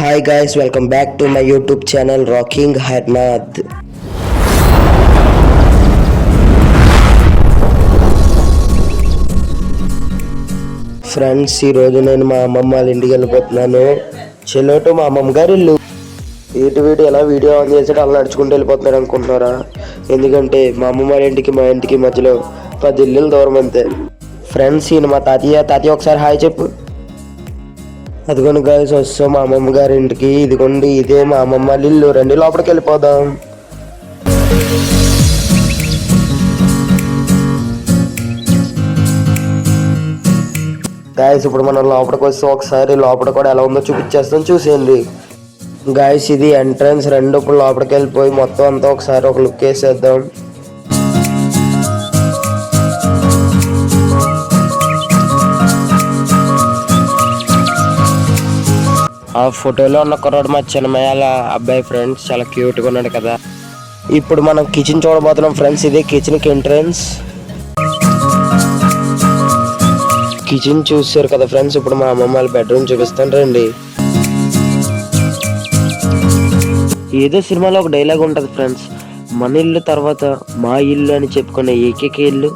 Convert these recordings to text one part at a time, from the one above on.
Hi guys, welcome back to my YouTube channel Rocking Harnath. Friends, ఈరోజు నేను మా అమ్మమ్మ వాళ్ళ ఇంటికి వెళ్ళిపోతున్నాను. చెలోటు మా అమ్మమ్మ గారి ఇల్లు. వీడియో ఎలా వీడియో ఆన్ చేసాడు అలా నడుచుకుంటూ వెళ్ళిపోతున్నాడు అనుకుంటున్నారా? ఎందుకంటే మా అమ్మమ్మ వాళ్ళ ఇంటికి మా ఇంటికి మధ్యలో 10 ఇల్లులు దూరం అంతే. ఫ్రెండ్స్, ఈయన మా తాతయ్య ఒకసారి హాయ్ చెప్పు. అదిగోండి గాయస్, వస్తాం మా అమ్మమ్మ గారి ఇంటికి. ఇదిగోండి, ఇదే మా అమ్మమ్మ వాళ్ళ ఇల్లు. రండి లోపలికి వెళ్ళిపోదాం. గాయస్, ఇప్పుడు మనం లోపలికి వస్తే ఒకసారి లోపల కూడా ఎలా ఉందో చూపించేస్తాం, చూసేయండి. గాయస్, ఇది ఎంట్రన్స్. రెండు ఇప్పుడు లోపలికి వెళ్ళిపోయి మొత్తం అంతా ఒకసారి ఒక లుక్ వేసేద్దాం. ఆ ఫోటోలో ఉన్న కుర్రాడు మా చిన్నమయ్య అబ్బాయి ఫ్రెండ్స్, చాలా క్యూట్గా ఉన్నాడు కదా. ఇప్పుడు మనం కిచెన్ చూడబోతున్నాం ఫ్రెండ్స్. ఇదే కిచెన్కి ఎంట్రన్స్. కిచెన్ చూసారు కదా ఫ్రెండ్స్. ఇప్పుడు మా అమ్మమ్మ వాళ్ళ బెడ్రూమ్ చూపిస్తాను రండి. ఏదో సినిమాలో ఒక డైలాగ్ ఉంటుంది ఫ్రెండ్స్, మన ఇల్లు తర్వాత మా ఇల్లు అని చెప్పుకునే ఏకైక ఇల్లు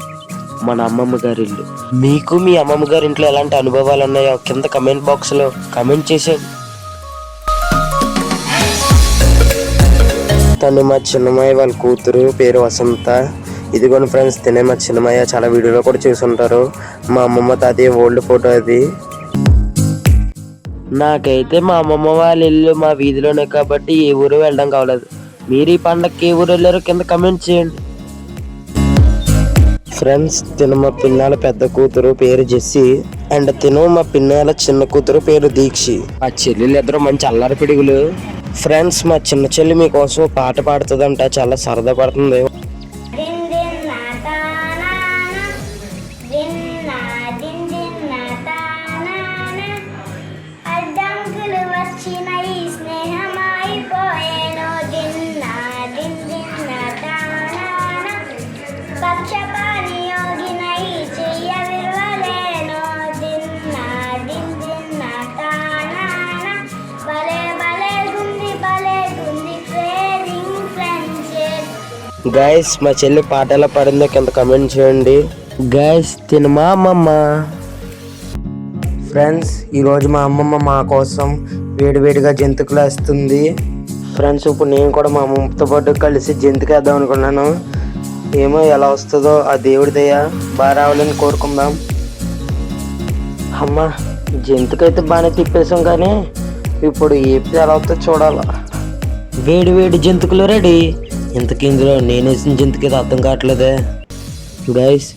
మన అమ్మమ్మ గారి ఇల్లు. మీకు మీ అమ్మమ్మ గారి ఇంట్లో ఎలాంటి అనుభవాలు ఉన్నాయో కింద కమెంట్ బాక్స్లో కమెంట్ చేసేయండి. తను మా చిన్నమయ్య వాళ్ళ కూతురు, పేరు వసంత. ఇదిగోండి ఫ్రెండ్స్, తినే మా చిన్నమయ్య. చాలా వీడియోలో కూడా చూసుంటారు. మా అమ్మమ్మ తాతయ్య ఓల్డ్ ఫోటో అది. నాకైతే మా అమ్మమ్మ వాళ్ళ ఇల్లు మా వీధిలోనే కాబట్టి ఏ ఊరు వెళ్ళడం కావలేదు. మీరు ఈ పండగకి ఏ ఊరు వెళ్ళారో కింద కమెంట్ చేయండి. ఫ్రెండ్స్, తిను మా పిన్నాల పెద్ద కూతురు, పేరు జెస్సీ. అండ్ తిను మా పిన్నాల చిన్న కూతురు, పేరు దీక్షి. ఆ చెల్లెలు ఇద్దరు మంచి అల్లరి పిడుగులు. ఫ్రెండ్స్, మా చిన్న చెల్లి మీకోసం పాట పాడుతుందంట, చాలా సరదా పడుతుంది. గైస్, మా చెల్లి పాట ఎలా పాడిందో కింద కమెంట్ చేయండి. గైస్, తిను మా అమ్మమ్మ. ఫ్రెండ్స్, ఈరోజు మా అమ్మమ్మ మా కోసం వేడివేడిగా జంతికలు వేస్తుంది. ఫ్రెండ్స్, ఇప్పుడు నేను కూడా మా అమ్మమ్మతో పాటు కలిసి జంతిక వేద్దాం అనుకున్నాను. ఏమో ఎలా వస్తుందో ఆ దేవుడి దయ బాగా రావాలని కోరుకుందాం. అమ్మ, జంతిక అయితే బాగానే తిప్పేసాం, కానీ ఇప్పుడు ఏపీ ఎలా వస్తుందో చూడాలా. వేడి వేడి జంతికలు రెడీ. ఇంతకీ ఇందులో నేను వేసిన జంతికి అర్థం కావట్లేదే. గైస్,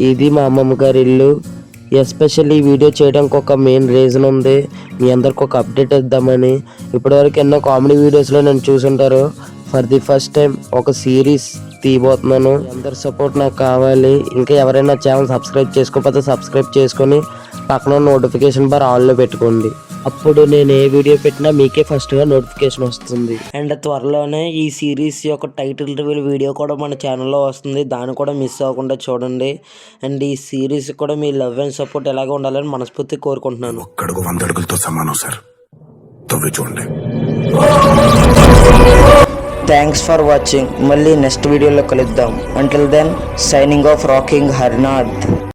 ఇది మా అమ్మమ్మ గారి ఇల్లు. ఎస్పెషల్లీ ఈ వీడియో చేయడానికి ఒక మెయిన్ రీజన్ ఉంది. మీ అందరికి ఒక అప్డేట్ ఇద్దామని. ఇప్పటివరకు ఎన్నో కామెడీ వీడియోస్లో నేను చూసుంటారు. ఫర్ ది ఫస్ట్ టైం ఒక సిరీస్ తీయబోతున్నాను. అందరి సపోర్ట్ నాకు కావాలి. ఇంకా ఎవరైనా ఛానల్ సబ్స్క్రైబ్ చేసుకోకపోతే సబ్స్క్రైబ్ చేసుకొని పక్కన నోటిఫికేషన్ బార్ ఆన్లో పెట్టుకోండి. అప్పుడు నేను ఏ వీడియో పెట్టినా మీకే ఫస్ట్గా నోటిఫికేషన్ వస్తుంది. అండ్ త్వరలోనే ఈ సిరీస్ యొక్క టైటిల్ రివీల్ వీడియో కూడా మన ఛానల్లో వస్తుంది. దాన్ని కూడా మిస్ అవ్వకుండా చూడండి. అండ్ ఈ సిరీస్ కూడా మీ లవ్ అండ్ సపోర్ట్ ఎలాగ ఉండాలని మనస్ఫూర్తి కోరుకుంటున్నాను. ఒక్కడుగు 100 అడుగులతో సమానం సార్. తవ్వి చూడండి. Thanks for watching. మళ్ళీ నెక్స్ట్ వీడియోలో కలుద్దాం. Until then, signing off rocking Harnath.